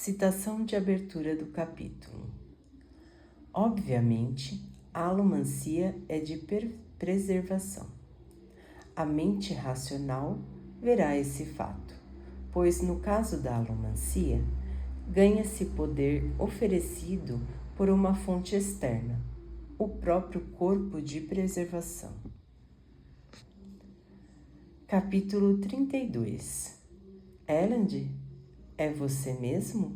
Citação de abertura do capítulo. Obviamente, a alomancia é de preservação. A mente racional verá esse fato, pois no caso da alomancia, ganha-se poder oferecido por uma fonte externa, o próprio corpo de preservação. Capítulo 32. Elend, é você mesmo?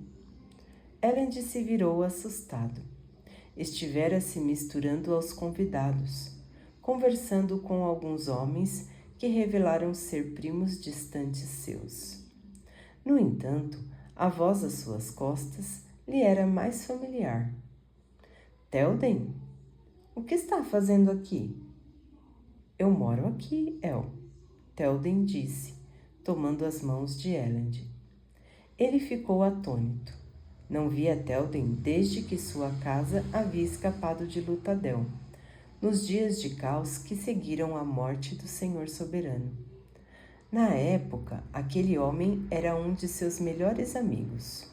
Elend se virou assustado. Estivera se misturando aos convidados, conversando com alguns homens que revelaram ser primos distantes seus. No entanto, a voz às suas costas lhe era mais familiar. Théoden, o que está fazendo aqui? Eu moro aqui, El, Théoden disse, tomando as mãos de Elend. Ele ficou atônito. Não via Théoden desde que sua casa havia escapado de Luthadel, nos dias de caos que seguiram a morte do Senhor Soberano. Na época, aquele homem era um de seus melhores amigos.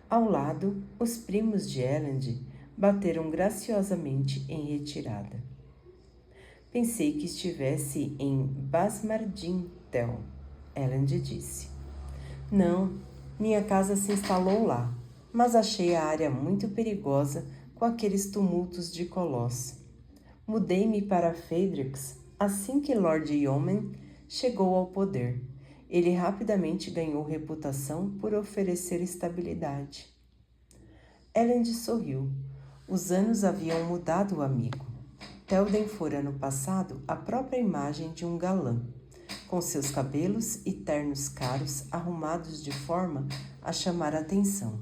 Ao lado, os primos de Elend bateram graciosamente em retirada. Pensei que estivesse em Basmardin Tel, Elend disse. Não, minha casa se instalou lá, mas achei a área muito perigosa com aqueles tumultos de Colosse. Mudei-me para Feydrix assim que Lord Yomen chegou ao poder. Ele rapidamente ganhou reputação por oferecer estabilidade. Elend sorriu. Os anos haviam mudado o amigo. Théoden fora no passado a própria imagem de um galã, com seus cabelos e ternos caros arrumados de forma a chamar a atenção.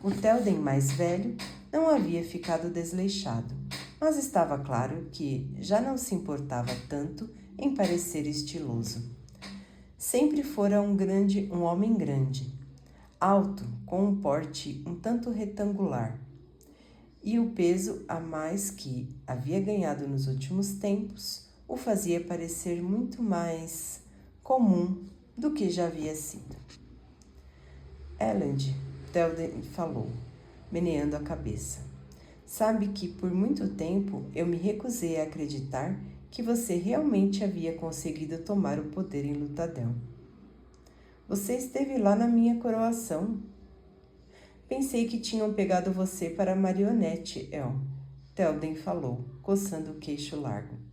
O Théoden mais velho não havia ficado desleixado, mas estava claro que já não se importava tanto em parecer estiloso. Sempre fora um homem grande, alto, com um porte um tanto retangular, e o peso a mais que havia ganhado nos últimos tempos o fazia parecer muito mais comum do que já havia sido. Elend, Théoden falou, meneando a cabeça. Sabe que por muito tempo eu me recusei a acreditar que você realmente havia conseguido tomar o poder em Luthadel. Você esteve lá na minha coroação. Pensei que tinham pegado você para marionete, El, Théoden falou, coçando o queixo largo.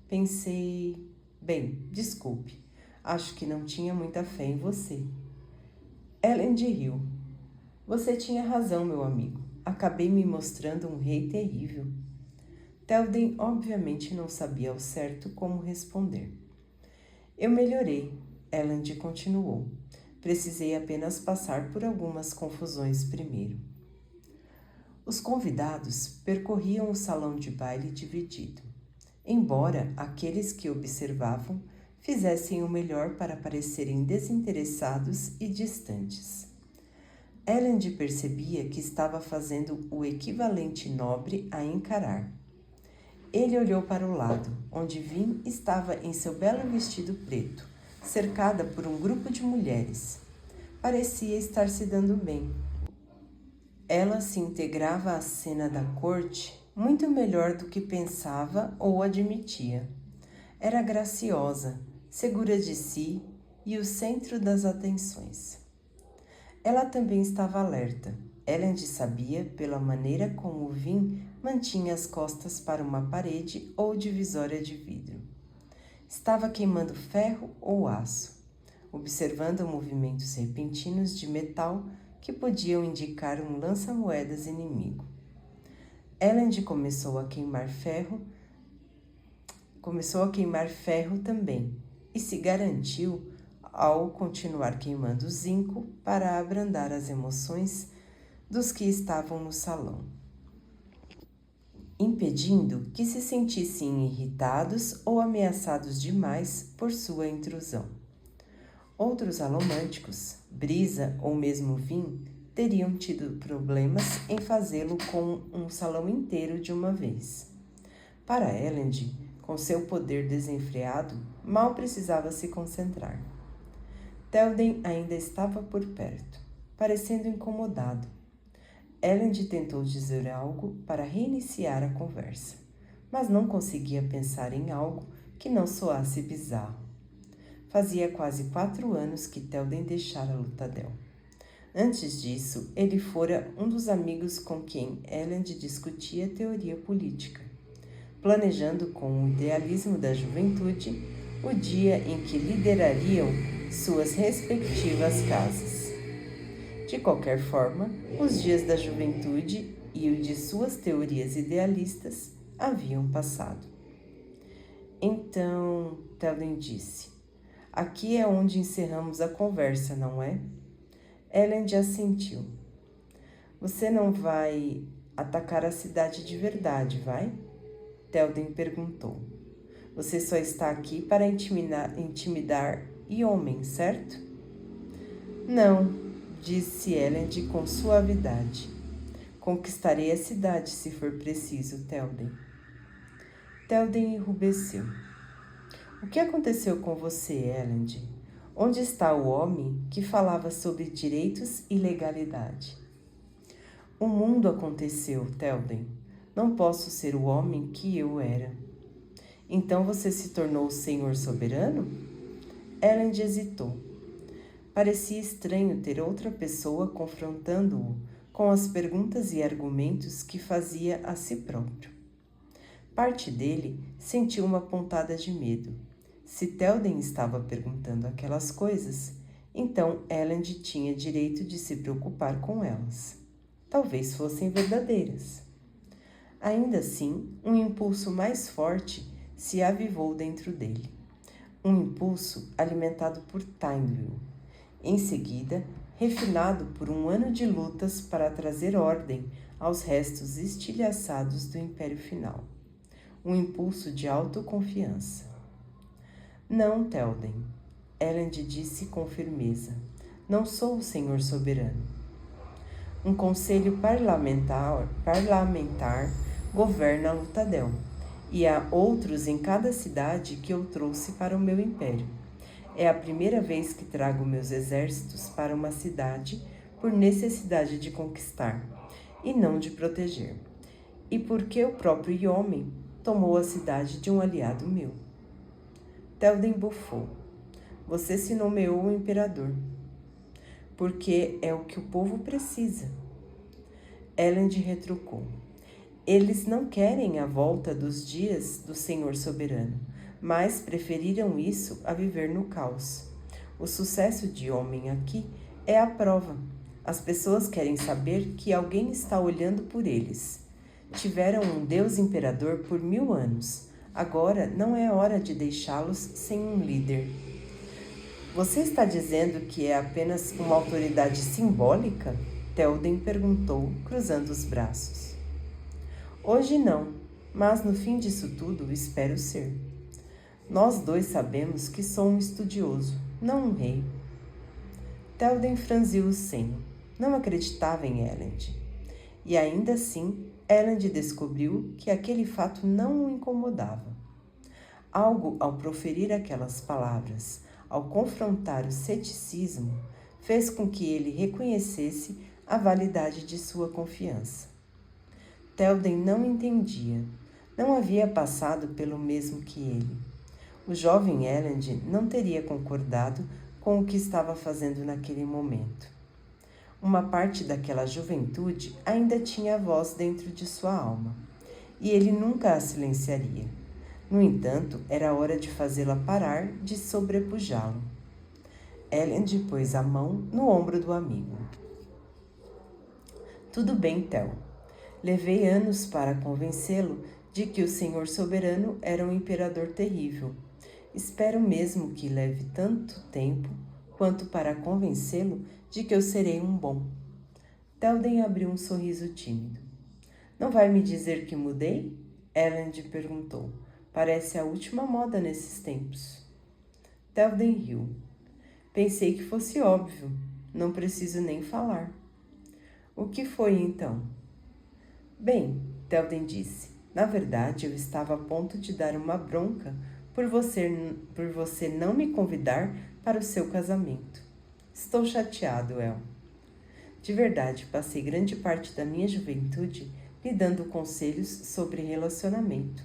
Pensei... Bem, desculpe. Acho que não tinha muita fé em você. Elend riu. Você tinha razão, meu amigo. Acabei me mostrando um rei terrível. Théoden obviamente não sabia ao certo como responder. Eu melhorei, Elend continuou. Precisei apenas passar por algumas confusões primeiro. Os convidados percorriam o salão de baile dividido, embora aqueles que observavam fizessem o melhor para parecerem desinteressados e distantes. Elend percebia que estava fazendo o equivalente nobre a encarar. Ele olhou para o lado, onde Vin estava em seu belo vestido preto, cercada por um grupo de mulheres. Parecia estar se dando bem. Ela se integrava à cena da corte muito melhor do que pensava ou admitia. Era graciosa, segura de si e o centro das atenções. Ela também estava alerta. Elend sabia pela maneira como Vin mantinha as costas para uma parede ou divisória de vidro. Estava queimando ferro ou aço, observando movimentos repentinos de metal que podiam indicar um lança-moedas inimigo. Elend começou a queimar ferro também e se garantiu ao continuar queimando zinco para abrandar as emoções dos que estavam no salão, impedindo que se sentissem irritados ou ameaçados demais por sua intrusão. Outros alomânticos, Brisa ou mesmo Vin, teriam tido problemas em fazê-lo com um salão inteiro de uma vez. Para Elend, com seu poder desenfreado, mal precisava se concentrar. Théoden ainda estava por perto. parecendo incomodado. Elend tentou dizer algo para reiniciar a conversa, mas não conseguia pensar em algo que não soasse bizarro. Fazia quase 4 anos que Telden deixara Luthadel. Antes disso, ele fora um dos amigos com quem Elend discutia teoria política, planejando com o idealismo da juventude o dia em que liderariam suas respectivas casas. De qualquer forma, os dias da juventude e o de suas teorias idealistas haviam passado. Então, Telden disse, aqui é onde encerramos a conversa, não é? Elend assentiu. Você não vai atacar a cidade de verdade, vai? Telden perguntou. Você só está aqui para intimidar Iomen, certo? Não, disse Elend com suavidade. Conquistarei a cidade se for preciso, Telden. Telden enrubesceu. O que aconteceu com você, Elend? Onde está o homem que falava sobre direitos e legalidade? O mundo aconteceu, Telden. Não posso ser o homem que eu era. Então você se tornou o Senhor soberano? Elend hesitou. Parecia estranho ter outra pessoa confrontando-o com as perguntas e argumentos que fazia a si próprio. Parte dele sentiu uma pontada de medo. Se Telden estava perguntando aquelas coisas, então Elend tinha direito de se preocupar com elas. Talvez fossem verdadeiras. Ainda assim, um impulso mais forte se avivou dentro dele. Um impulso alimentado por Tynedale. Em seguida, refinado por um ano de lutas para trazer ordem aos restos estilhaçados do Império Final. Um impulso de autoconfiança. Não, Telden, Elend disse com firmeza. Não sou o Senhor soberano. Um conselho parlamentar governa Luthadel, e há outros em cada cidade que eu trouxe para o meu império. É a primeira vez que trago meus exércitos para uma cidade por necessidade de conquistar, e não de proteger. E porque o próprio Iomen tomou a cidade de um aliado meu. Telden bufou. Você se nomeou o imperador. Porque é o que o povo precisa. Elend retrucou. Eles não querem a volta dos dias do Senhor soberano, mas preferiram isso a viver no caos. O sucesso de Iomen aqui é a prova. As pessoas querem saber que alguém está olhando por eles. Tiveram um Deus imperador por 1000 anos. Agora não é hora de deixá-los sem um líder. Você está dizendo que é apenas uma autoridade simbólica? Telden perguntou, cruzando os braços. Hoje não, mas no fim disso tudo espero ser. Nós dois sabemos que sou um estudioso, não um rei. Telden franziu o senho. Não acreditava em Elend. E ainda assim, Elend descobriu que aquele fato não o incomodava. Algo ao proferir aquelas palavras, ao confrontar o ceticismo, fez com que ele reconhecesse a validade de sua confiança. Telden não entendia, não havia passado pelo mesmo que ele. O jovem Elend não teria concordado com o que estava fazendo naquele momento. Uma parte daquela juventude ainda tinha voz dentro de sua alma, e ele nunca a silenciaria. No entanto, era hora de fazê-la parar de sobrepujá-lo. Elend pôs a mão no ombro do amigo. Tudo bem, Tel. Levei anos para convencê-lo de que o Senhor soberano era um imperador terrível. Espero mesmo que leve tanto tempo quanto para convencê-lo de que eu serei um bom. Telden abriu um sorriso tímido. Não vai me dizer que mudei? Elend perguntou. Parece a última moda nesses tempos. Telden riu. Pensei que fosse óbvio. Não preciso nem falar. O que foi então? Bem, Telden disse. Na verdade, eu estava a ponto de dar uma bronca por você não me convidar para o seu casamento. Estou chateado, El. De verdade, passei grande parte da minha juventude lhe dando conselhos sobre relacionamento.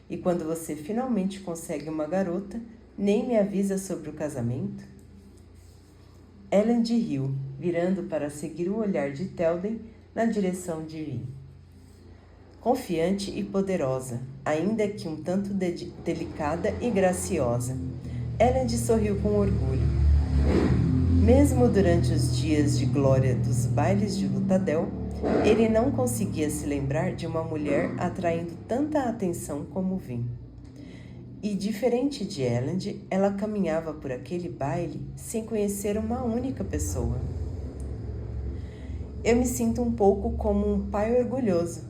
E quando você finalmente consegue uma garota, nem me avisa sobre o casamento? Elend riu, virando para seguir o olhar de Théoden na direção de Rin. Confiante e poderosa, ainda que um tanto delicada e graciosa, Elend sorriu com orgulho. Mesmo durante os dias de glória dos bailes de Lutadel, ele não conseguia se lembrar de uma mulher atraindo tanta atenção como Vin. E, diferente de Elend, ela caminhava por aquele baile sem conhecer uma única pessoa. Eu me sinto um pouco como um pai orgulhoso,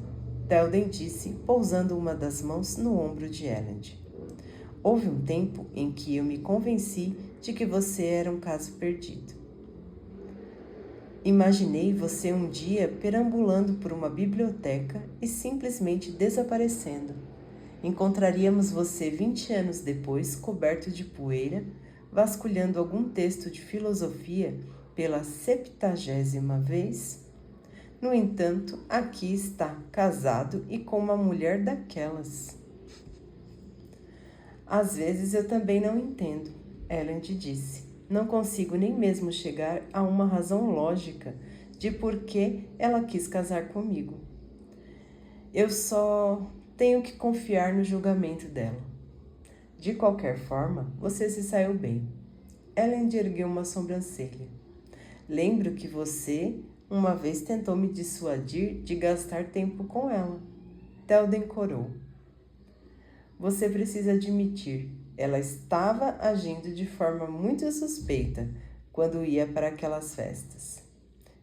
Théoden disse, pousando uma das mãos no ombro de Elend. Houve um tempo em que eu me convenci de que você era um caso perdido. Imaginei você um dia perambulando por uma biblioteca e simplesmente desaparecendo. Encontraríamos você 20 anos depois, coberto de poeira, vasculhando algum texto de filosofia pela 70ª vez. No entanto, aqui está, casado e com uma mulher daquelas. Às vezes eu também não entendo, Elend disse. Não consigo nem mesmo chegar a uma razão lógica de por que ela quis casar comigo. Eu só tenho que confiar no julgamento dela. De qualquer forma, você se saiu bem. Elend ergueu uma sobrancelha. Lembro que você uma vez tentou me dissuadir de gastar tempo com ela. Théoden corou. Você precisa admitir, ela estava agindo de forma muito suspeita quando ia para aquelas festas.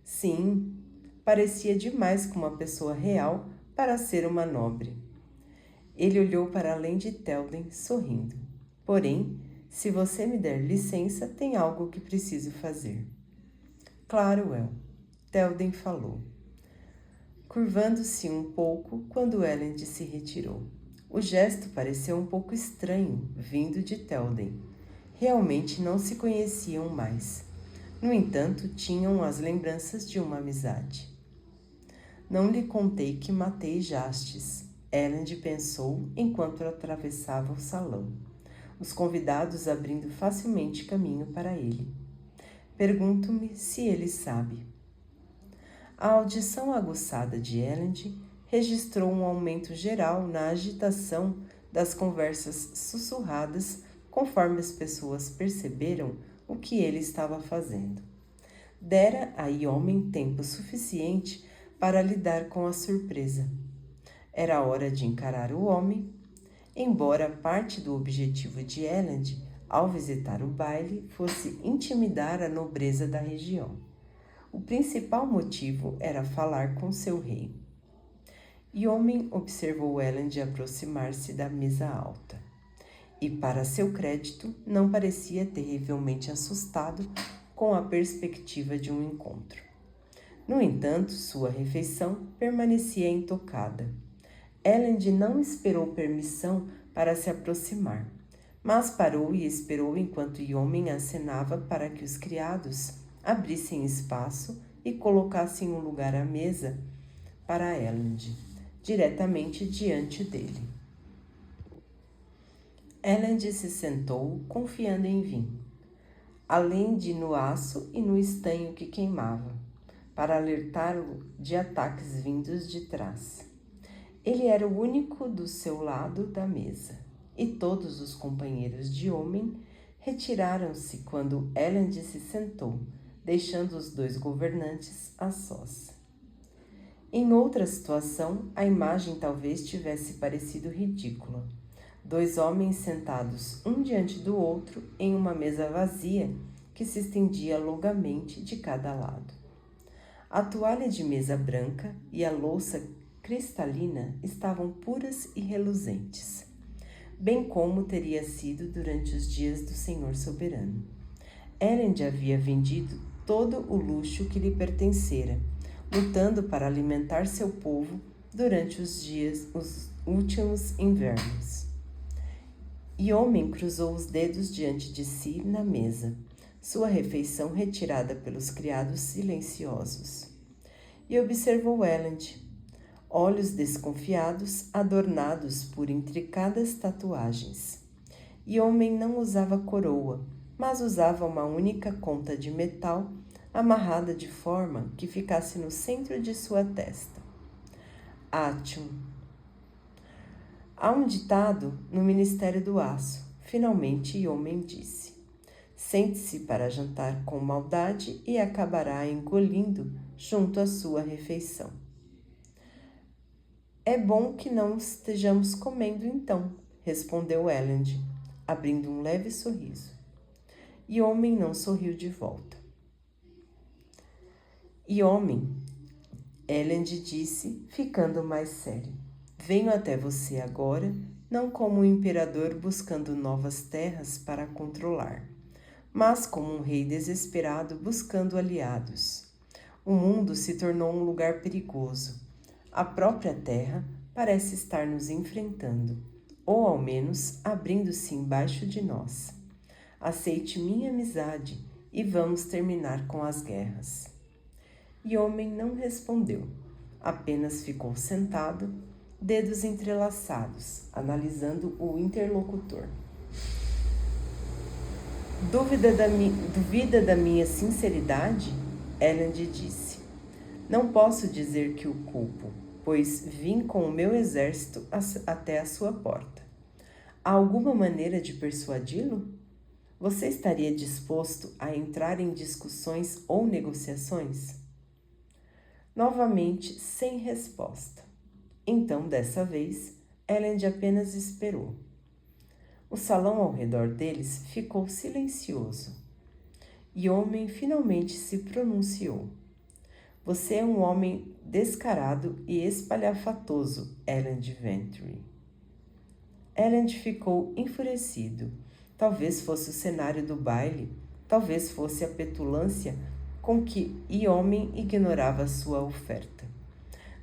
Sim, parecia demais com uma pessoa real para ser uma nobre. Ele olhou para além de Théoden, sorrindo. Porém, se você me der licença, tem algo que preciso fazer. Claro, El. Théoden falou, curvando-se um pouco quando Elend se retirou. O gesto pareceu um pouco estranho, vindo de Théoden. Realmente não se conheciam mais. No entanto, tinham as lembranças de uma amizade. Não lhe contei que matei Jastes, Elend pensou enquanto atravessava o salão, os convidados abrindo facilmente caminho para ele. Pergunto-me se ele sabe. A audição aguçada de Elend registrou um aumento geral na agitação das conversas sussurradas conforme as pessoas perceberam o que ele estava fazendo. Dera a Iomen tempo suficiente para lidar com a surpresa. Era hora de encarar o homem, embora parte do objetivo de Elend, ao visitar o baile, fosse intimidar a nobreza da região. O principal motivo era falar com seu rei. Iomen observou Elend aproximar-se da mesa alta. E, para seu crédito, não parecia terrivelmente assustado com a perspectiva de um encontro. No entanto, sua refeição permanecia intocada. Elend não esperou permissão para se aproximar, mas parou e esperou enquanto Iomen acenava para que os criados abrissem espaço e colocassem um lugar à mesa para Elend, diretamente diante dele. Elend se sentou, confiando em Vin, além de no aço e no estanho que queimava, para alertá-lo de ataques vindos de trás. Ele era o único do seu lado da mesa, e todos os companheiros de Iomen retiraram-se quando Elend se sentou, deixando os dois governantes a sós. Em outra situação, a imagem talvez tivesse parecido ridícula. Dois homens sentados um diante do outro em uma mesa vazia que se estendia longamente de cada lado. A toalha de mesa branca e a louça cristalina estavam puras e reluzentes, bem como teria sido durante os dias do Senhor Soberano. Elend havia vendido todo o luxo que lhe pertencera, lutando para alimentar seu povo durante os últimos invernos. Iomen cruzou os dedos diante de si na mesa, sua refeição retirada pelos criados silenciosos. E observou Elend, olhos desconfiados, adornados por intricadas tatuagens. E homem não usava coroa, mas usava uma única conta de metal amarrada de forma que ficasse no centro de sua testa. Atium. Há um ditado no Ministério do Aço. Finalmente, homem disse: sente-se para jantar com maldade e acabará engolindo junto à sua refeição. É bom que não estejamos comendo então, respondeu Elend, abrindo um leve sorriso. E homem não sorriu de volta. E homem, Elend disse, ficando mais sério, venho até você agora, não como um imperador buscando novas terras para controlar, mas como um rei desesperado buscando aliados. O mundo se tornou um lugar perigoso. A própria terra parece estar nos enfrentando, ou ao menos abrindo-se embaixo de nós. Aceite minha amizade e vamos terminar com as guerras. E homem não respondeu, apenas ficou sentado, dedos entrelaçados, analisando o interlocutor. Duvida da minha sinceridade? Elend disse. Não posso dizer que o culpo, pois vim com o meu exército até a sua porta. Há alguma maneira de persuadi-lo? Você estaria disposto a entrar em discussões ou negociações? Novamente, sem resposta. Então, dessa vez, Elend apenas esperou. O salão ao redor deles ficou silencioso. E homem finalmente se pronunciou. Você é um homem descarado e espalhafatoso, Elend Ventrue. Elend ficou enfurecido. Talvez fosse o cenário do baile, talvez fosse a petulância com que homem ignorava sua oferta.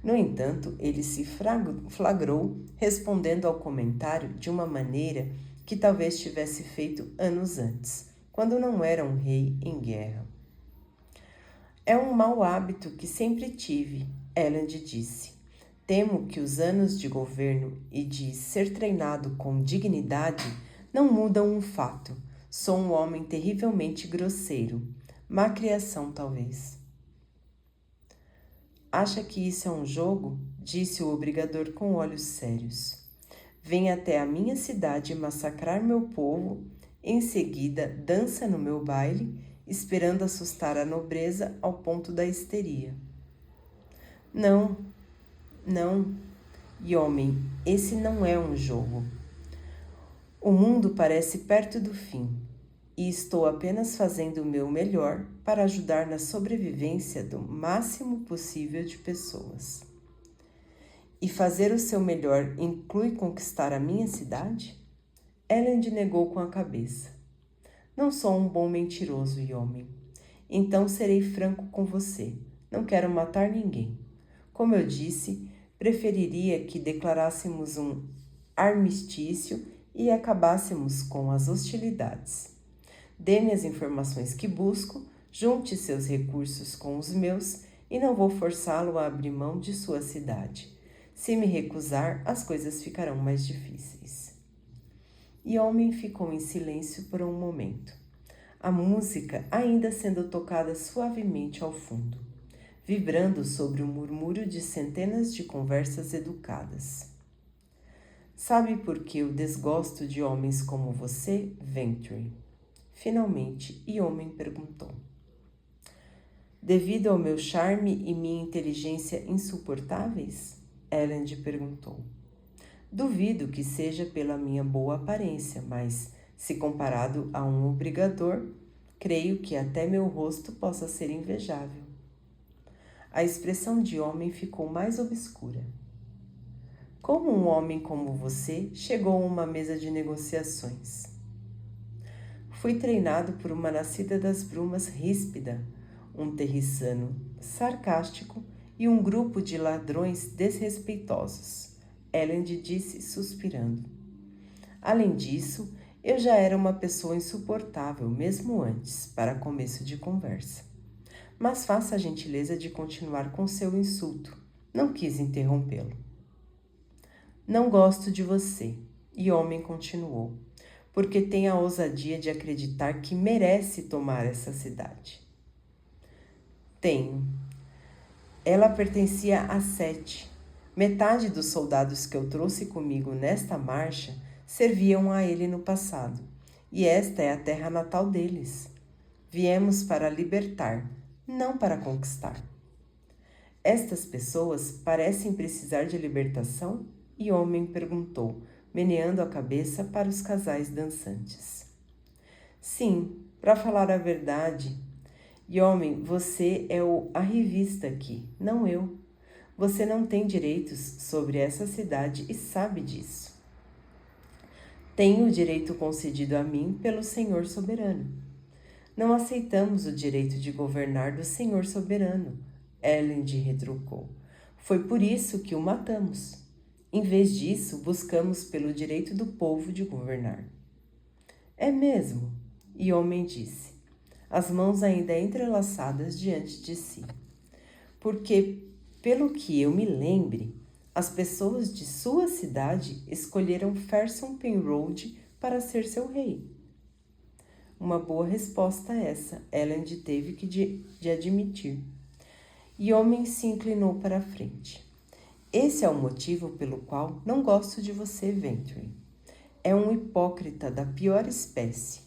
No entanto, ele se flagrou respondendo ao comentário de uma maneira que talvez tivesse feito anos antes, quando não era um rei em guerra. É um mau hábito que sempre tive, Elend disse. Temo que os anos de governo e de ser treinado com dignidade não mudam um fato. Sou um homem terrivelmente grosseiro. Má criação, talvez. Acha que isso é um jogo? Disse o obrigador com olhos sérios. Vem até a minha cidade massacrar meu povo, em seguida dança no meu baile, esperando assustar a nobreza ao ponto da histeria. Não, e homem, esse não é um jogo. O mundo parece perto do fim, e estou apenas fazendo o meu melhor para ajudar na sobrevivência do máximo possível de pessoas. E fazer o seu melhor inclui conquistar a minha cidade? Elend negou com a cabeça. Não sou um bom mentiroso, homem. Então serei franco com você. Não quero matar ninguém. Como eu disse, preferiria que declarássemos um armistício e acabássemos com as hostilidades. Dê-me as informações que busco, junte seus recursos com os meus e não vou forçá-lo a abrir mão de sua cidade. Se me recusar, as coisas ficarão mais difíceis. E homem ficou em silêncio por um momento, a música ainda sendo tocada suavemente ao fundo, vibrando sobre o murmúrio de centenas de conversas educadas. Sabe por que eu desgosto de homens como você, Ventrue? Finalmente, homem perguntou. Devido ao meu charme e minha inteligência insuportáveis? Elend perguntou. Duvido que seja pela minha boa aparência, mas, se comparado a um obrigador, creio que até meu rosto possa ser invejável. A expressão de homem ficou mais obscura. Como um homem como você chegou a uma mesa de negociações? Fui treinado por uma nascida das brumas ríspida, um terriçano sarcástico e um grupo de ladrões desrespeitosos, Elend disse suspirando. Além disso, Eu já era uma pessoa insuportável, mesmo antes, para começo de conversa. Mas faça a gentileza de continuar com seu insulto. Não quis interrompê-lo. Não gosto de você, e o homem continuou, porque tem a ousadia de acreditar que merece tomar essa cidade. Tenho. Ela pertencia a Sete. Metade dos soldados que eu trouxe comigo nesta marcha serviam a ele no passado, e esta é a terra natal deles. Viemos para libertar, não para conquistar. Estas pessoas parecem precisar de libertação? E o homem perguntou, meneando a cabeça para os casais dançantes. Sim, para falar a verdade. E homem, você é o arrivista aqui, não eu. Você não tem direitos sobre essa cidade e sabe disso. Tenho o direito concedido a mim pelo Senhor soberano. Não aceitamos o direito de governar do Senhor soberano, Elend retrucou. Foi por isso que o matamos. Em vez disso, buscamos pelo direito do povo de governar. É mesmo, e o homem disse, as mãos ainda entrelaçadas diante de si. Porque, pelo que eu me lembre, as pessoas de sua cidade escolheram Ferson Penrose para ser seu rei. Uma boa resposta essa, Elend teve que de admitir. E o homem se inclinou para a frente. Esse é o motivo pelo qual não gosto de você, Venturi. É um hipócrita da pior espécie.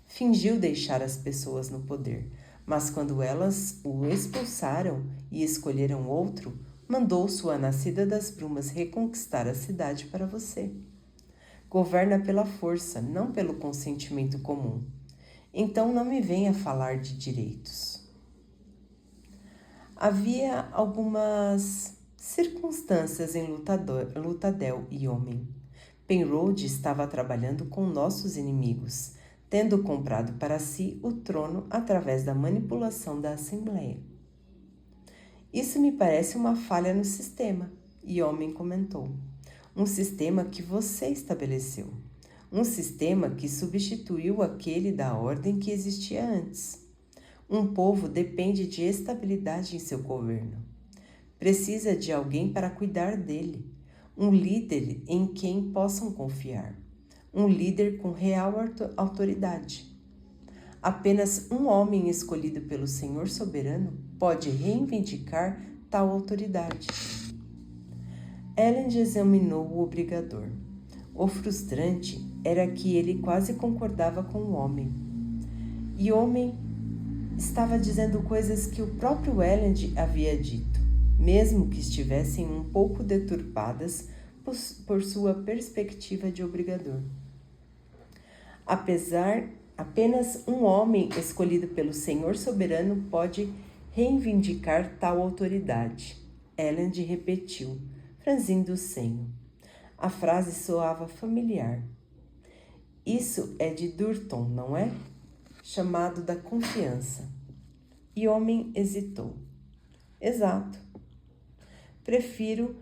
Fingiu deixar as pessoas no poder, mas quando elas o expulsaram e escolheram outro, mandou sua nascida das brumas reconquistar a cidade para você. Governa pela força, não pelo consentimento comum. Então não me venha falar de direitos. Havia algumas circunstâncias em Lutadel e homem. Penrose estava trabalhando com nossos inimigos, tendo comprado para si o trono através da manipulação da Assembleia. Isso me parece uma falha no sistema, e homem comentou. Um sistema que você estabeleceu. Um sistema que substituiu aquele da ordem que existia antes. Um povo depende de estabilidade em seu governo. Precisa de alguém para cuidar dele. Um líder em quem possam confiar. Um líder com real autoridade. Apenas um homem escolhido pelo Senhor soberano pode reivindicar tal autoridade. Elend examinou o obrigador. O frustrante era que ele quase concordava com o homem. E o homem estava dizendo coisas que o próprio Elend havia dito, mesmo que estivessem um pouco deturpadas por sua perspectiva de obrigador. Apenas um homem escolhido pelo Senhor soberano pode reivindicar tal autoridade. Elend repetiu, franzindo o senho. A frase soava familiar. Isso é de Durton, não é? Chamado da confiança. E homem hesitou. Exato. Prefiro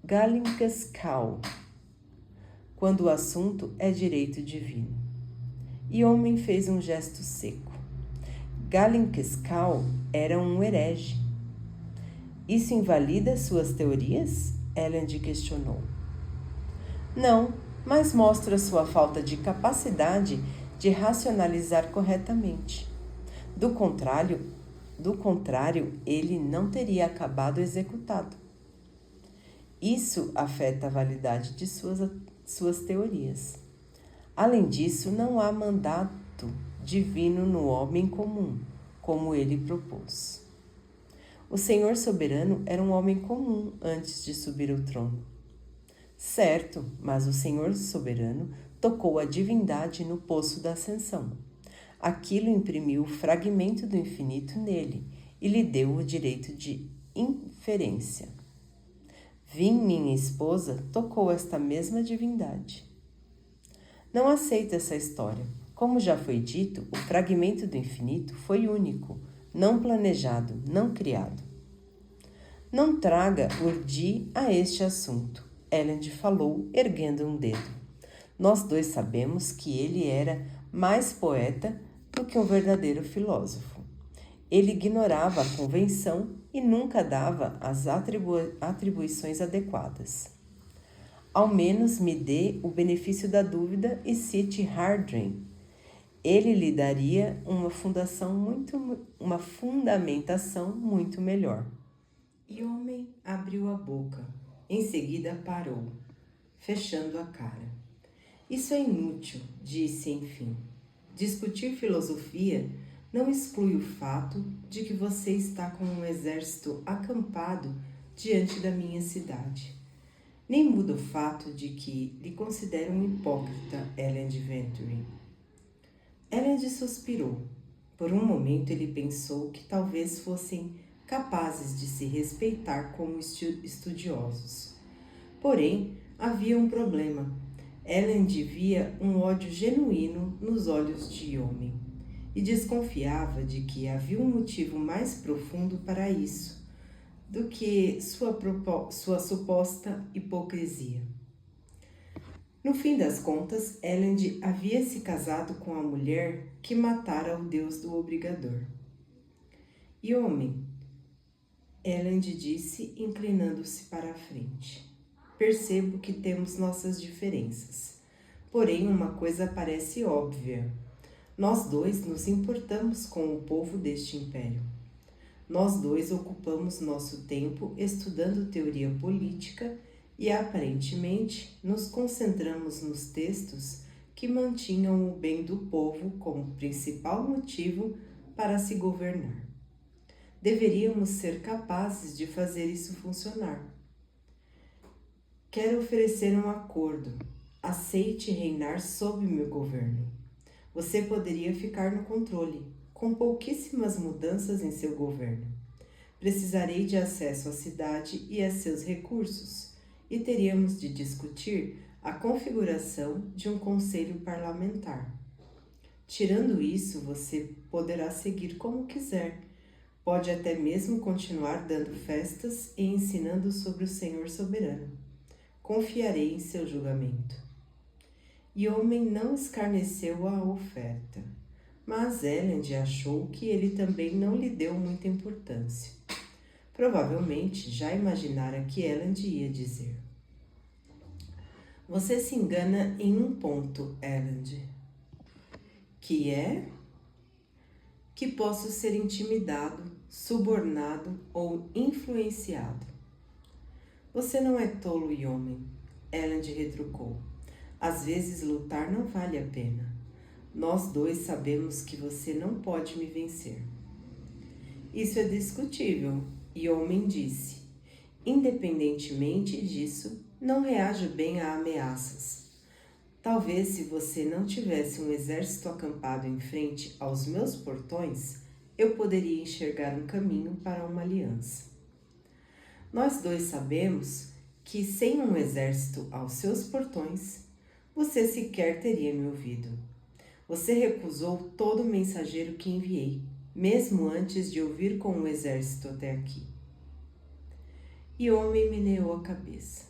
Galingascal, quando o assunto é direito divino. E homem fez um gesto seco. Galingascal era um herege. Isso invalida suas teorias? Elend questionou. Não, mas mostra sua falta de capacidade de racionalizar corretamente. Do contrário, ele não teria acabado executado. Isso afeta a validade de suas teorias. Além disso, não há mandato divino no homem comum, como ele propôs. O Senhor soberano era um homem comum antes de subir ao trono. Certo, mas o Senhor soberano tocou a divindade no poço da ascensão. Aquilo imprimiu o fragmento do infinito nele e lhe deu o direito de inferência. Vim, minha esposa, tocou esta mesma divindade. Não aceito essa história. Como já foi dito, o fragmento do infinito foi único, não planejado, não criado. Não traga Urdi a este assunto, Elend falou, erguendo um dedo. Nós dois sabemos que ele era mais poeta do que um verdadeiro filósofo. Ele ignorava a convenção e nunca dava as atribuições adequadas. Ao menos me dê o benefício da dúvida e cite Hardring. Ele lhe daria uma fundamentação muito melhor. E o homem abriu a boca. Em seguida parou, fechando a cara. Isso é inútil, disse enfim. Discutir filosofia não exclui o fato de que você está com um exército acampado diante da minha cidade. Nem muda o fato de que lhe considero um hipócrita, Elend Venturing. Elend suspirou. Por um momento ele pensou que talvez fossem capazes de se respeitar como estudiosos. Porém, havia um problema. Elend via um ódio genuíno nos olhos de homem e desconfiava de que havia um motivo mais profundo para isso do que sua suposta hipocrisia. No fim das contas, Elend havia se casado com a mulher que matara o deus do obrigador. E homem, Elend disse, inclinando-se para a frente. Percebo que temos nossas diferenças. Porém, uma coisa parece óbvia. Nós dois nos importamos com o povo deste império. Nós dois ocupamos nosso tempo estudando teoria política e, aparentemente, nos concentramos nos textos que mantinham o bem do povo como principal motivo para se governar. Deveríamos ser capazes de fazer isso funcionar. Quero oferecer um acordo. Aceite reinar sob meu governo. Você poderia ficar no controle, com pouquíssimas mudanças em seu governo. Precisarei de acesso à cidade e a seus recursos, e teríamos de discutir a configuração de um conselho parlamentar. Tirando isso, você poderá seguir como quiser. Pode até mesmo continuar dando festas e ensinando sobre o Senhor soberano. Confiarei em seu julgamento. E o homem não escarneceu a oferta, mas Elend achou que ele também não lhe deu muita importância. Provavelmente já imaginara que Elend ia dizer. Você se engana em um ponto, Elend. Que é? Que posso ser intimidado, subornado ou influenciado. Você não é tolo e homem, Elend retrucou. Às vezes lutar não vale a pena. Nós dois sabemos que você não pode me vencer. Isso é discutível, e o homem disse. Independentemente disso, não reajo bem a ameaças. Talvez se você não tivesse um exército acampado em frente aos meus portões, eu poderia enxergar um caminho para uma aliança. Nós dois sabemos que sem um exército aos seus portões, você sequer teria me ouvido. Você recusou todo o mensageiro que enviei, mesmo antes de eu vir com um exército até aqui. E o homem meneou a cabeça.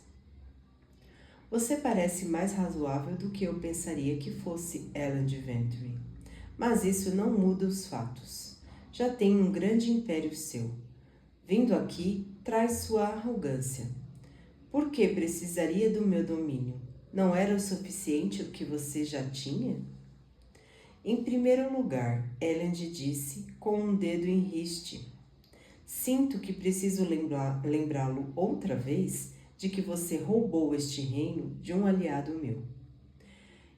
Você parece mais razoável do que eu pensaria que fosse, Elend Venturing. Mas isso não muda os fatos. Já tem um grande império seu. Vindo aqui, traz sua arrogância. Por que precisaria do meu domínio? Não era o suficiente o que você já tinha? Em primeiro lugar, Elend disse com um dedo em riste. Sinto que preciso lembrá-lo outra vez de que você roubou este reino de um aliado meu.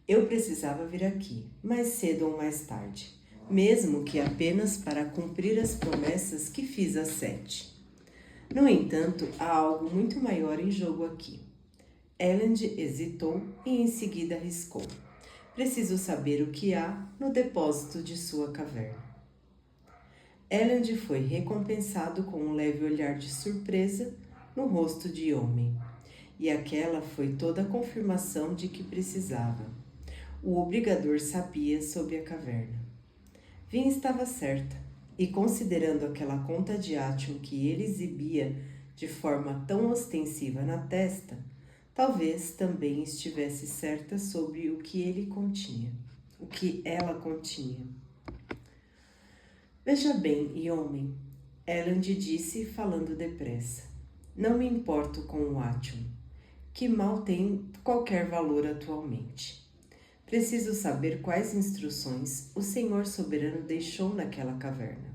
Eu precisava vir aqui, mais cedo ou mais tarde, mesmo que apenas para cumprir as promessas que fiz a Sete. No entanto, há algo muito maior em jogo aqui. Elend hesitou e em seguida arriscou. Preciso saber o que há no depósito de sua caverna. Elend foi recompensado com um leve olhar de surpresa no rosto de homem, e aquela foi toda a confirmação de que precisava. O obrigador sabia sobre a caverna. Vin estava certa, e considerando aquela conta de Atium que ele exibia de forma tão ostensiva na testa, Talvez também estivesse certa sobre o que ela continha. Veja bem, homem, Elend disse, falando depressa. Não me importo com o Átio, que mal tem qualquer valor atualmente. Preciso saber quais instruções o Senhor Soberano deixou naquela caverna.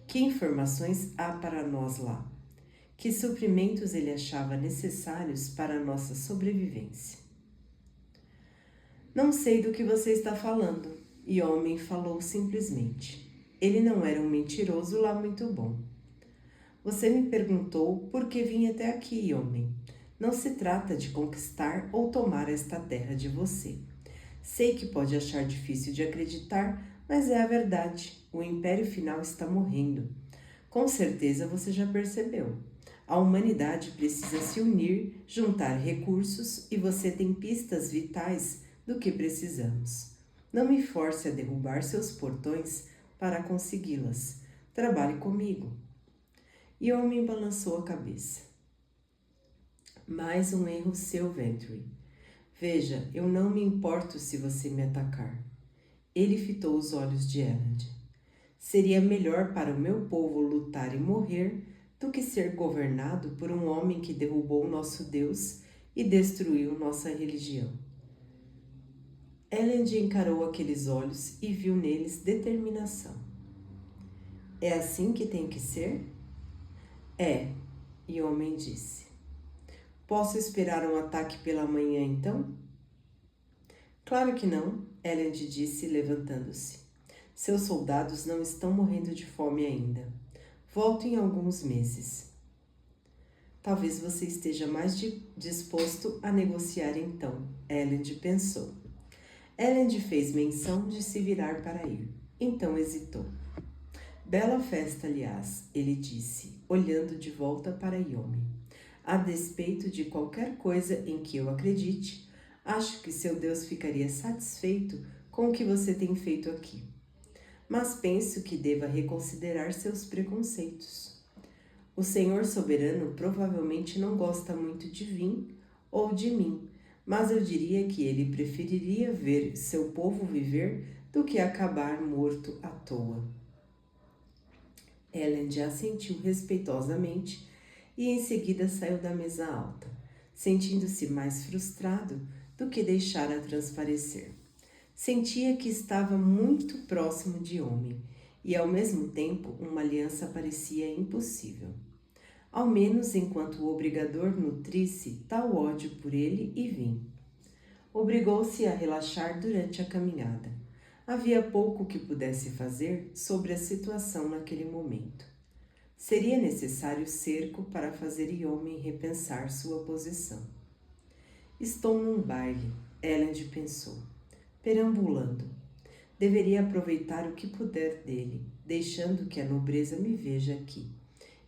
Que informações há para nós lá? Que suprimentos ele achava necessários para a nossa sobrevivência? Não sei do que você está falando, e o homem falou simplesmente. Ele não era um mentiroso lá muito bom. Você me perguntou por que vim até aqui, homem. Não se trata de conquistar ou tomar esta terra de você. Sei que pode achar difícil de acreditar, mas é a verdade. O Império Final está morrendo. Com certeza você já percebeu. A humanidade precisa se unir, juntar recursos e você tem pistas vitais do que precisamos. Não me force a derrubar seus portões para consegui-las. Trabalhe comigo. E o homem balançou a cabeça. Mais um erro seu, Ventry. Veja, eu não me importo se você me atacar. Ele fitou os olhos de Elend. Seria melhor para o meu povo lutar e morrer do que ser governado por um homem que derrubou nosso Deus e destruiu nossa religião. Elend encarou aqueles olhos e viu neles determinação. É assim que tem que ser? É, e o homem disse. Posso esperar um ataque pela manhã, então? Claro que não, Elend disse, levantando-se. Seus soldados não estão morrendo de fome ainda. Volto em alguns meses. Talvez você esteja mais disposto a negociar então, Elend pensou. Elend fez menção de se virar para ir. Então hesitou. Bela festa, aliás, ele disse, olhando de volta para Yomi. A despeito de qualquer coisa em que eu acredite, acho que seu Deus ficaria satisfeito com o que você tem feito aqui. Mas penso que deva reconsiderar seus preconceitos. O Senhor Soberano provavelmente não gosta muito de mim ou de mim, mas eu diria que ele preferiria ver seu povo viver do que acabar morto à toa. Elend assentiu respeitosamente e em seguida saiu da mesa alta, sentindo-se mais frustrado do que deixara transparecer. Sentia que estava muito próximo de homem e, ao mesmo tempo, uma aliança parecia impossível. Ao menos enquanto o obrigador nutrisse tal ódio por ele e Vin. Obrigou-se a relaxar durante a caminhada. Havia pouco que pudesse fazer sobre a situação naquele momento. Seria necessário cerco para fazer Yomi repensar sua posição. Estou num baile, Elend pensou, perambulando. Deveria aproveitar o que puder dele, deixando que a nobreza me veja aqui,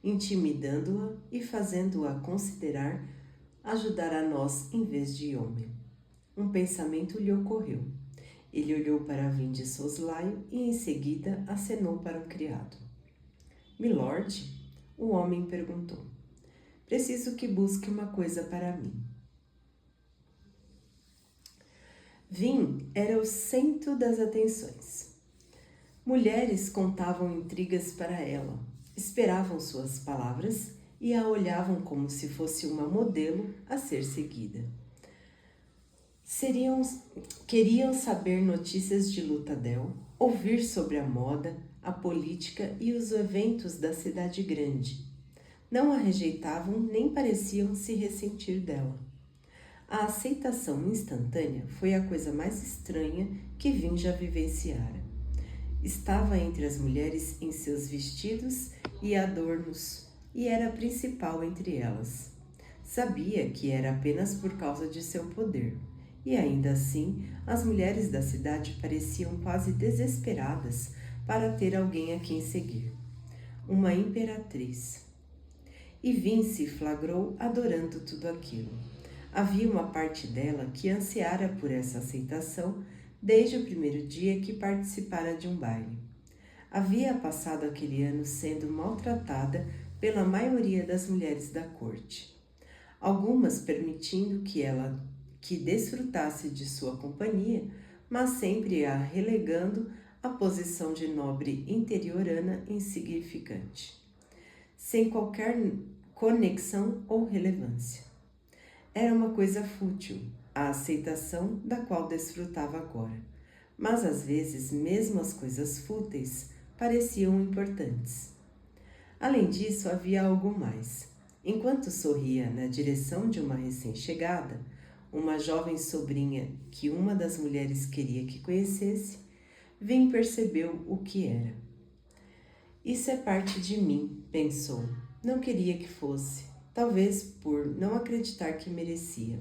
intimidando-a e fazendo-a considerar ajudar a nós em vez de Yomi. Um pensamento lhe ocorreu. Ele olhou para Vin de soslaio e em seguida acenou para o criado. Milord? O homem perguntou. Preciso que busque uma coisa para mim. Vin era o centro das atenções. Mulheres contavam intrigas para ela, esperavam suas palavras e a olhavam como se fosse uma modelo a ser seguida. Queriam saber notícias de Lutadel, ouvir sobre a moda, a política e os eventos da cidade grande. Não a rejeitavam nem pareciam se ressentir dela. A aceitação instantânea foi a coisa mais estranha que Vin já vivenciara. Estava entre as mulheres em seus vestidos e adornos e era a principal entre elas. Sabia que era apenas por causa de seu poder. E ainda assim, as mulheres da cidade pareciam quase desesperadas para ter alguém a quem seguir. Uma imperatriz. E Vin se flagrou adorando tudo aquilo. Havia uma parte dela que ansiara por essa aceitação desde o primeiro dia que participara de um baile. Havia passado aquele ano sendo maltratada pela maioria das mulheres da corte. algumas permitindo que desfrutasse de sua companhia, mas sempre a relegando à posição de nobre interiorana insignificante, sem qualquer conexão ou relevância. Era uma coisa fútil, a aceitação da qual desfrutava agora, mas às vezes mesmo as coisas fúteis pareciam importantes. Além disso, havia algo mais. Enquanto sorria na direção de uma recém-chegada, uma jovem sobrinha que uma das mulheres queria que conhecesse, Vim percebeu o que era. Isso é parte de mim, pensou. Não queria que fosse, talvez por não acreditar que merecia.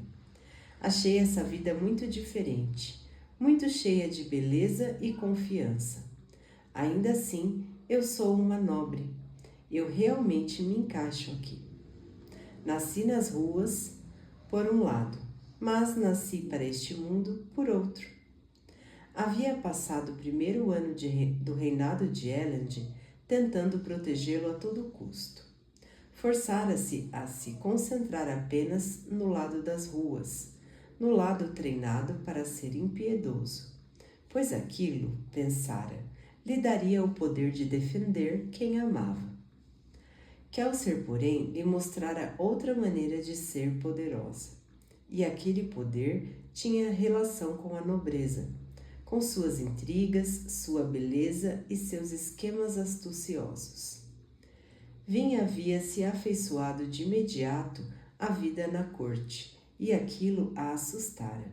Achei essa vida muito diferente, muito cheia de beleza e confiança. Ainda assim, eu sou uma nobre. Eu realmente me encaixo aqui. Nasci nas ruas, por um lado, mas nasci para este mundo por outro. Havia passado o primeiro ano do reinado de Elend tentando protegê-lo a todo custo. Forçara-se a se concentrar apenas no lado das ruas, no lado treinado para ser impiedoso, pois aquilo, pensara, lhe daria o poder de defender quem amava. Kelser, porém, lhe mostrara outra maneira de ser poderosa, e aquele poder tinha relação com a nobreza, com suas intrigas, sua beleza e seus esquemas astuciosos. Vim havia se afeiçoado de imediato à vida na corte, e aquilo a assustara.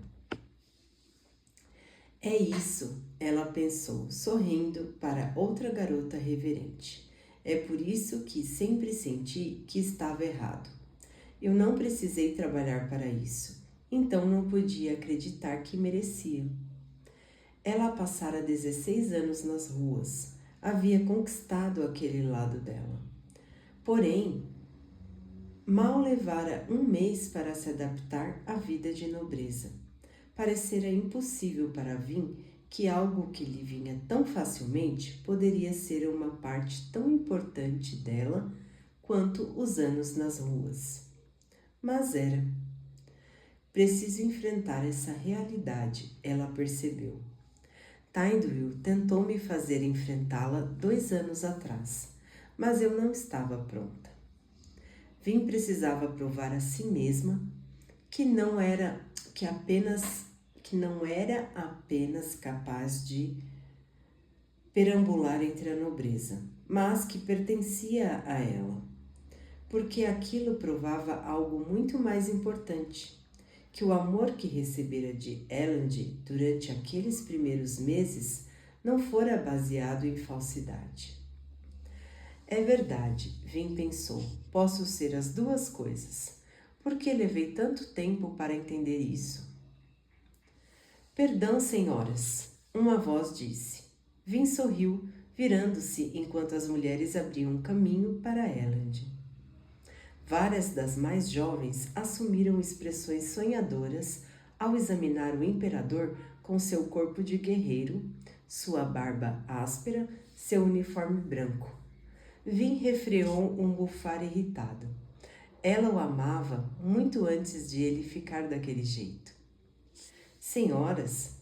É isso, ela pensou, sorrindo para outra garota reverente. É por isso que sempre senti que estava errado. Eu não precisei trabalhar para isso, então não podia acreditar que merecia. Ela passara 16 anos nas ruas, havia conquistado aquele lado dela. Porém, mal levara um mês para se adaptar à vida de nobreza. Parecera impossível para Vim que algo que lhe vinha tão facilmente poderia ser uma parte tão importante dela quanto os anos nas ruas. Mas era. Preciso enfrentar essa realidade, ela percebeu. Tindwyl tentou me fazer enfrentá-la 2 anos atrás, mas eu não estava pronta. Vim precisava provar a si mesma que não era apenas capaz de perambular entre a nobreza, mas que pertencia a ela, porque aquilo provava algo muito mais importante, que o amor que recebera de Elend durante aqueles primeiros meses não fora baseado em falsidade. É verdade, Vim pensou, posso ser as duas coisas. Por que levei tanto tempo para entender isso? Perdão, senhoras, uma voz disse. Vim sorriu, virando-se enquanto as mulheres abriam um caminho para Elend. Várias das mais jovens assumiram expressões sonhadoras ao examinar o imperador com seu corpo de guerreiro, sua barba áspera, seu uniforme branco. Vim refreou um bufar irritado. Ela o amava muito antes de ele ficar daquele jeito. Senhoras,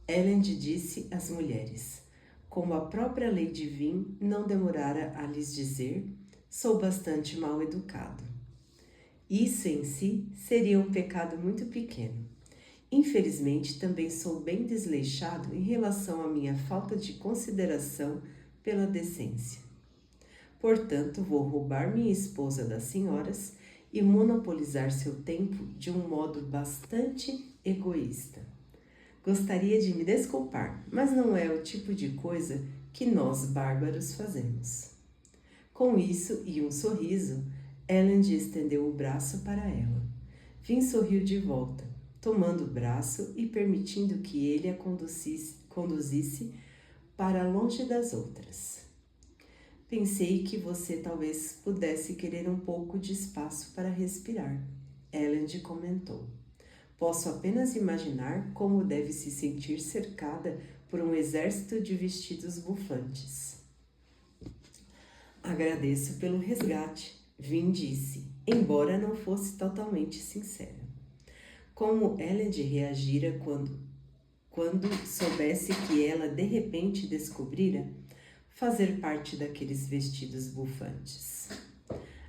Elend disse às mulheres, como a própria Lady Vim não demorara a lhes dizer, sou bastante mal educado. Isso em si seria um pecado muito pequeno. Infelizmente, também sou bem desleixado em relação à minha falta de consideração pela decência. Portanto, vou roubar minha esposa das senhoras e monopolizar seu tempo de um modo bastante egoísta. Gostaria de me desculpar, mas não é o tipo de coisa que nós bárbaros fazemos. Com isso e um sorriso, Elend estendeu o braço para ela. Vim sorriu de volta, tomando o braço e permitindo que ele a conduzisse para longe das outras. Pensei que você talvez pudesse querer um pouco de espaço para respirar, Elend comentou. Posso apenas imaginar como deve se sentir cercada por um exército de vestidos bufantes. Agradeço pelo resgate, Vin disse, embora não fosse totalmente sincera. Como Elend reagira quando soubesse que ela de repente descobrira fazer parte daqueles vestidos bufantes.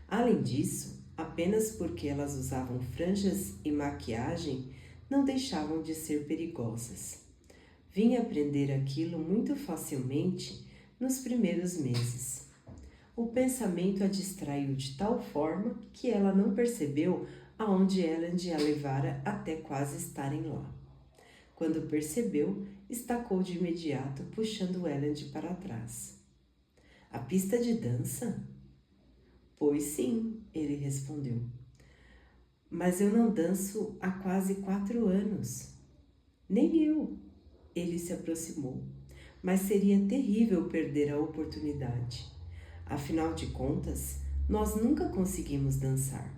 Além disso, apenas porque elas usavam franjas e maquiagem, não deixavam de ser perigosas. Vim aprender aquilo muito facilmente nos primeiros meses. O pensamento a distraiu de tal forma que ela não percebeu aonde Elend a levara até quase estarem lá. Quando percebeu, estacou de imediato, puxando Elend para trás. A pista de dança? Pois sim, ele respondeu. Mas eu não danço há quase 4 anos. Nem eu. Ele se aproximou. Mas seria terrível perder a oportunidade. Afinal de contas, nós nunca conseguimos dançar.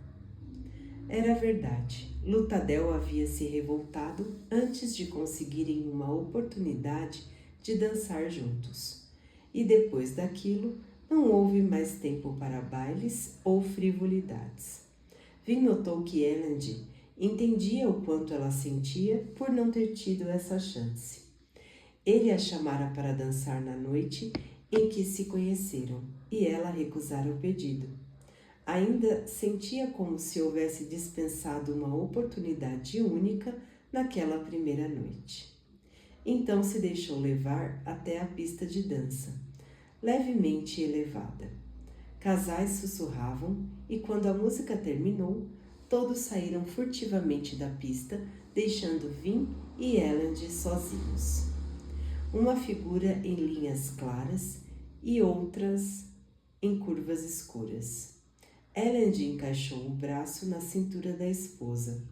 Era verdade. Lutadel havia se revoltado antes de conseguirem uma oportunidade de dançar juntos. E depois daquilo, não houve mais tempo para bailes ou frivolidades. Vin notou que Elend entendia o quanto ela sentia por não ter tido essa chance. Ele a chamara para dançar na noite em que se conheceram e ela recusara o pedido. Ainda sentia como se houvesse dispensado uma oportunidade única naquela primeira noite. Então se deixou levar até a pista de dança, levemente elevada. Casais sussurravam e quando a música terminou, todos saíram furtivamente da pista, deixando Vin e Elend sozinhos. Uma figura em linhas claras e outras em curvas escuras. Elend encaixou o braço na cintura da esposa,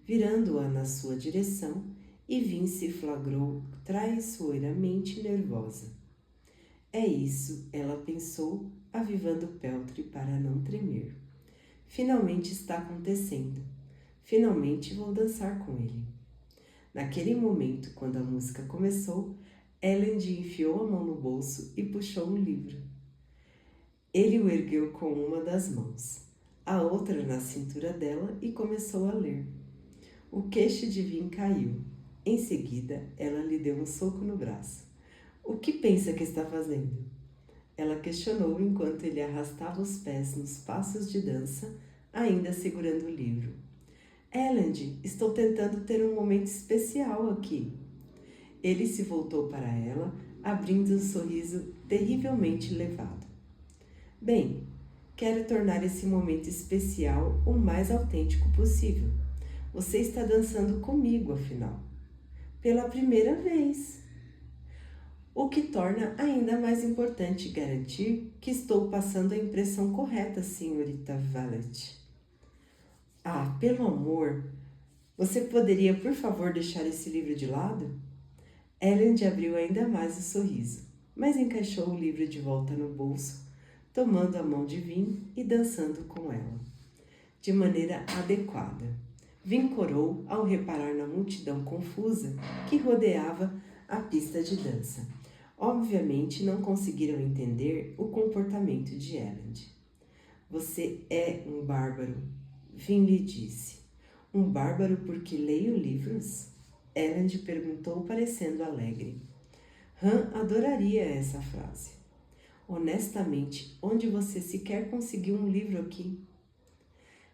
virando-a na sua direção, e Vin se flagrou traiçoeiramente nervosa. É isso, ela pensou, avivando o peltre para não tremer. Finalmente está acontecendo. Finalmente vou dançar com ele. Naquele momento, quando a música começou, Elend enfiou a mão no bolso e puxou um livro. Ele o ergueu com uma das mãos, a outra na cintura dela e começou a ler. O queixo de Vin caiu. Em seguida, ela lhe deu um soco no braço. O que pensa que está fazendo? Ela questionou enquanto ele arrastava os pés nos passos de dança, ainda segurando o livro. Elend, estou tentando ter um momento especial aqui. Ele se voltou para ela, abrindo um sorriso terrivelmente levado. Bem, quero tornar esse momento especial o mais autêntico possível. Você está dançando comigo, afinal. Pela primeira vez. O que torna ainda mais importante garantir que estou passando a impressão correta, senhorita Vallet. Ah, pelo amor! Você poderia, por favor, deixar esse livro de lado? Elend abriu ainda mais o sorriso, mas encaixou o livro de volta no bolso, tomando a mão de Vin e dançando com ela, de maneira adequada. Vin corou ao reparar na multidão confusa que rodeava a pista de dança. Obviamente não conseguiram entender o comportamento de Elend. Você é um bárbaro, Vin lhe disse. Um bárbaro porque leio livros? Elend perguntou, parecendo alegre. Han adoraria essa frase. Honestamente, onde você sequer conseguiu um livro aqui?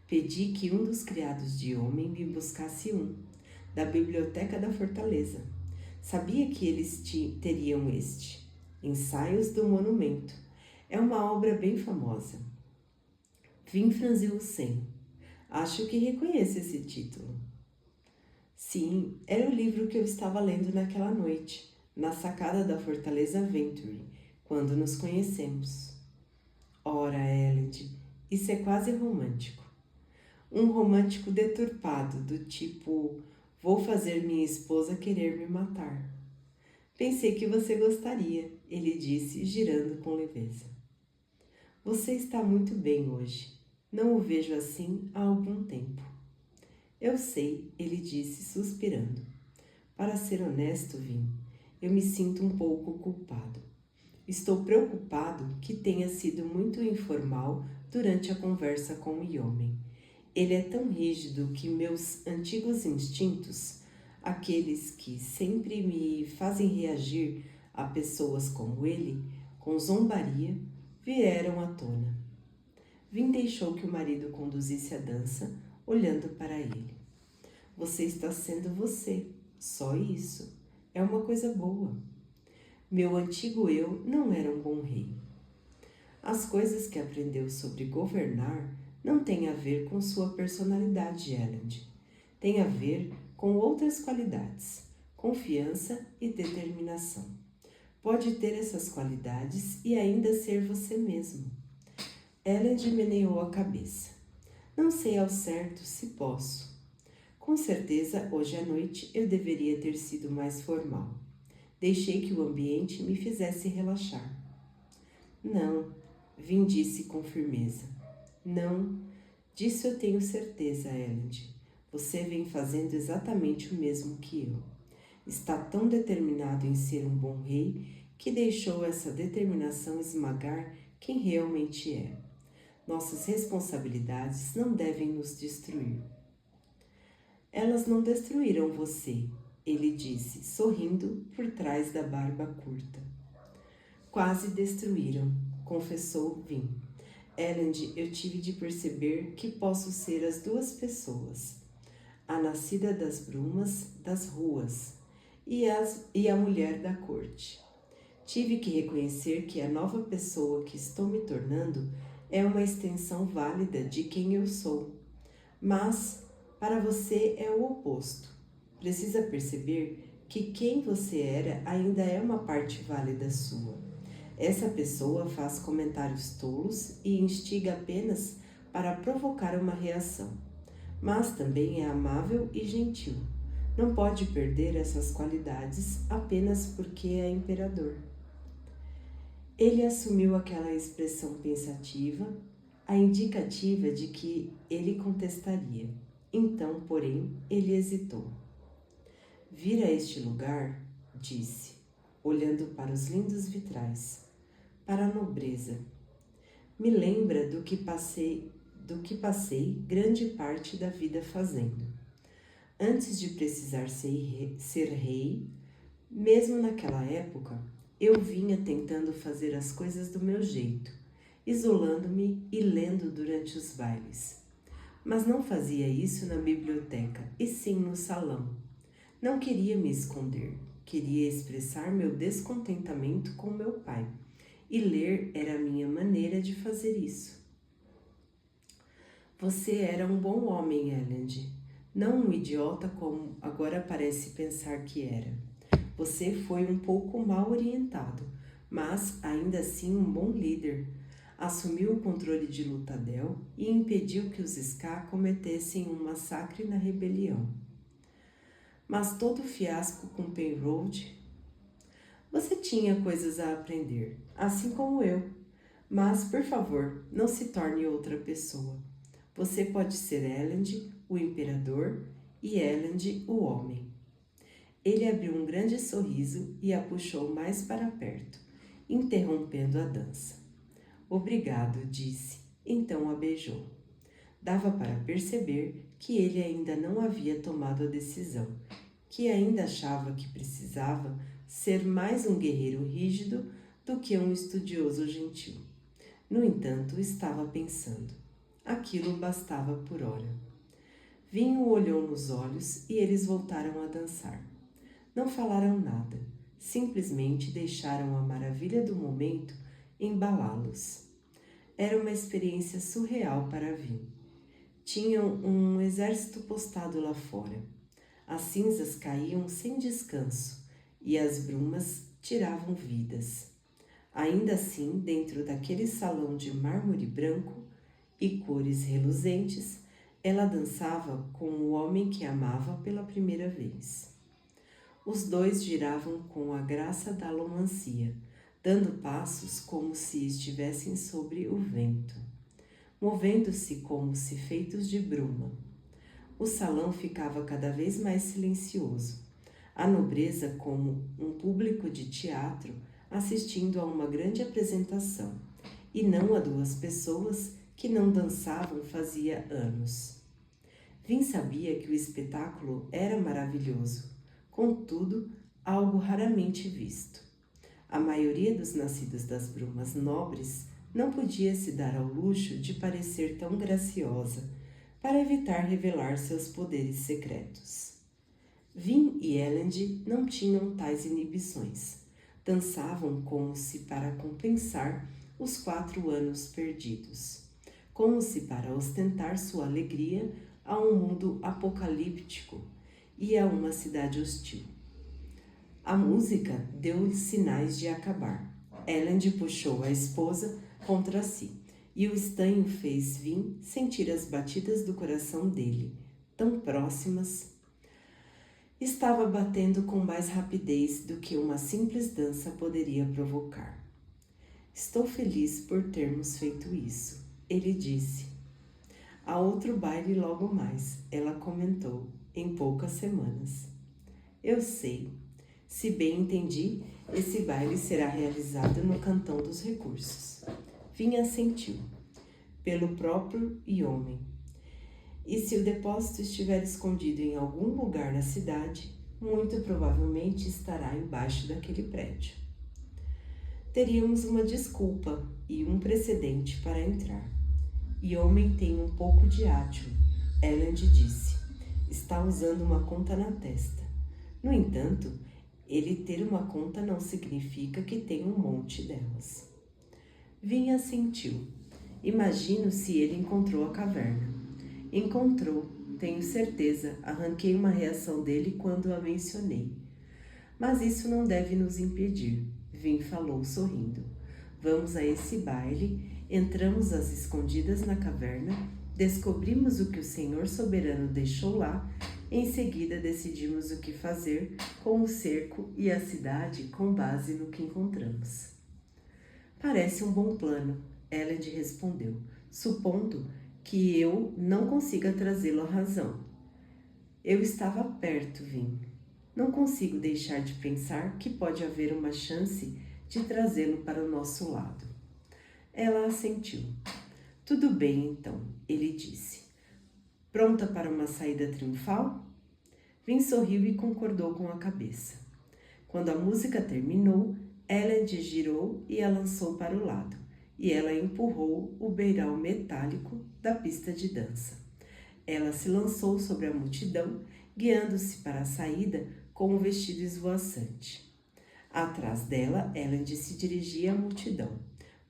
Pedi que um dos criados de homem me buscasse um, da biblioteca da fortaleza. Sabia que eles teriam este. Ensaios do Monumento. É uma obra bem famosa. Vin franziu o senho. Acho que reconheço esse título. Sim, era o livro que eu estava lendo naquela noite, na sacada da Fortaleza Venture, quando nos conhecemos. Ora, Elend, isso é quase romântico. Um romântico deturpado, do tipo, vou fazer minha esposa querer me matar. Pensei que você gostaria, ele disse, girando com leveza. Você está muito bem hoje. Não o vejo assim há algum tempo. Eu sei, ele disse, suspirando. Para ser honesto, Vin, eu me sinto um pouco culpado. Estou preocupado que tenha sido muito informal durante a conversa com o Yomen. Ele é tão rígido que meus antigos instintos, aqueles que sempre me fazem reagir a pessoas como ele, com zombaria, vieram à tona. Vin deixou que o marido conduzisse a dança, olhando para ele. Você está sendo você, só isso. É uma coisa boa. Meu antigo eu não era um bom rei. As coisas que aprendeu sobre governar não têm a ver com sua personalidade, Elend. Tem a ver com outras qualidades, confiança e determinação. Pode ter essas qualidades e ainda ser você mesmo. Elend meneou a cabeça. Não sei ao certo se posso. Com certeza, hoje à noite eu deveria ter sido mais formal. Deixei que o ambiente me fizesse relaxar. Não, Vin disse com firmeza. Não, disso eu tenho certeza, Elend. Você vem fazendo exatamente o mesmo que eu. Está tão determinado em ser um bom rei que deixou essa determinação esmagar quem realmente é. Nossas responsabilidades não devem nos destruir. Elas não destruíram você, ele disse, sorrindo por trás da barba curta. Quase destruíram, confessou Vin. Elend, eu tive de perceber que posso ser as duas pessoas. A nascida das brumas das ruas e a mulher da corte. Tive que reconhecer que a nova pessoa que estou me tornando é uma extensão válida de quem eu sou. Mas, para você é o oposto. Precisa perceber que quem você era ainda é uma parte válida sua. Essa pessoa faz comentários tolos e instiga apenas para provocar uma reação. Mas também é amável e gentil. Não pode perder essas qualidades apenas porque é imperador. Ele assumiu aquela expressão pensativa, a indicativa de que ele contestaria. Então, porém, ele hesitou. Vir a este lugar, disse, olhando para os lindos vitrais, para a nobreza. Me lembra do que passei grande parte da vida fazendo. Antes de precisar ser rei, mesmo naquela época, eu vinha tentando fazer as coisas do meu jeito, isolando-me e lendo durante os bailes. Mas não fazia isso na biblioteca, e sim no salão. Não queria me esconder, queria expressar meu descontentamento com meu pai, e ler era a minha maneira de fazer isso. Você era um bom homem, Elend, não um idiota como agora parece pensar que era. Você foi um pouco mal orientado, mas ainda assim um bom líder. Assumiu o controle de Lutadel e impediu que os Ska cometessem um massacre na rebelião. Mas todo o fiasco com Penrod, você tinha coisas a aprender, assim como eu. Mas, por favor, não se torne outra pessoa. Você pode ser Elend, o imperador, e Elend, o homem. Ele abriu um grande sorriso e a puxou mais para perto, interrompendo a dança. Obrigado, disse, então a beijou. Dava para perceber que ele ainda não havia tomado a decisão, que ainda achava que precisava ser mais um guerreiro rígido do que um estudioso gentil. No entanto, estava pensando. Aquilo bastava por hora. Vinho o olhou nos olhos e eles voltaram a dançar. Não falaram nada, simplesmente deixaram a maravilha do momento embalá-los. Era uma experiência surreal para Vin. Tinham um exército postado lá fora. As cinzas caíam sem descanso e as brumas tiravam vidas. Ainda assim, dentro daquele salão de mármore branco e cores reluzentes, ela dançava com o homem que amava pela primeira vez. Os dois giravam com a graça da alomancia, dando passos como se estivessem sobre o vento, movendo-se como se feitos de bruma. O salão ficava cada vez mais silencioso, a nobreza como um público de teatro assistindo a uma grande apresentação, e não a duas pessoas que não dançavam fazia anos. Vin sabia que o espetáculo era maravilhoso, contudo, algo raramente visto. A maioria dos nascidos das brumas nobres não podia se dar ao luxo de parecer tão graciosa, para evitar revelar seus poderes secretos. Vin e Elend não tinham tais inibições. Dançavam como se para compensar os 4 anos perdidos, como se para ostentar sua alegria a um mundo apocalíptico e a uma cidade hostil. A música deu sinais de acabar. Elend puxou a esposa contra si, e o estanho fez Vin sentir as batidas do coração dele, tão próximas. Estava batendo com mais rapidez do que uma simples dança poderia provocar. Estou feliz por termos feito isso, ele disse. Há outro baile logo mais, ela comentou, em poucas semanas. Eu sei. Se bem entendi, esse baile será realizado no Cantão dos Recursos. Vin assentiu. Pelo próprio Iome. E se o depósito estiver escondido em algum lugar na cidade, muito provavelmente estará embaixo daquele prédio. Teríamos uma desculpa e um precedente para entrar. Iome tem um pouco de átilo, Elend disse. Está usando uma conta na testa. No entanto, ele ter uma conta não significa que tem um monte delas. Vin assentiu. Imagino se ele encontrou a caverna. Encontrou, tenho certeza, arranquei uma reação dele quando a mencionei. Mas isso não deve nos impedir, Vin falou sorrindo. Vamos a esse baile, entramos às escondidas na caverna, descobrimos o que o Senhor Soberano deixou lá, em seguida decidimos o que fazer com o cerco e a cidade com base no que encontramos. Parece um bom plano, Elend respondeu, supondo que eu não consiga trazê-lo à razão. Eu estava perto, Vin. Não consigo deixar de pensar que pode haver uma chance de trazê-lo para o nosso lado. Ela assentiu. Tudo bem, então, ele disse. Pronta para uma saída triunfal? Vin sorriu e concordou com a cabeça. Quando a música terminou, Elend girou e a lançou para o lado, e ela empurrou o beiral metálico da pista de dança. Ela se lançou sobre a multidão, guiando-se para a saída com o vestido esvoaçante. Atrás dela, Elend se dirigia à multidão.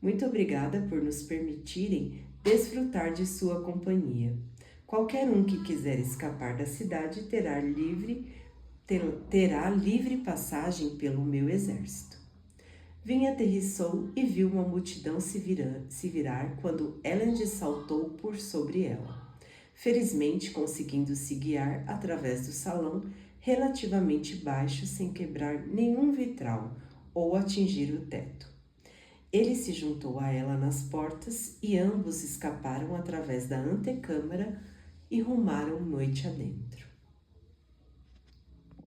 Muito obrigada por nos permitirem desfrutar de sua companhia. Qualquer um que quiser escapar da cidade terá livre passagem pelo meu exército. Vin aterrissou e viu uma multidão se virar quando Elend saltou por sobre ela, felizmente conseguindo se guiar através do salão relativamente baixo sem quebrar nenhum vitral ou atingir o teto. Ele se juntou a ela nas portas e ambos escaparam através da antecâmara e rumaram noite adentro.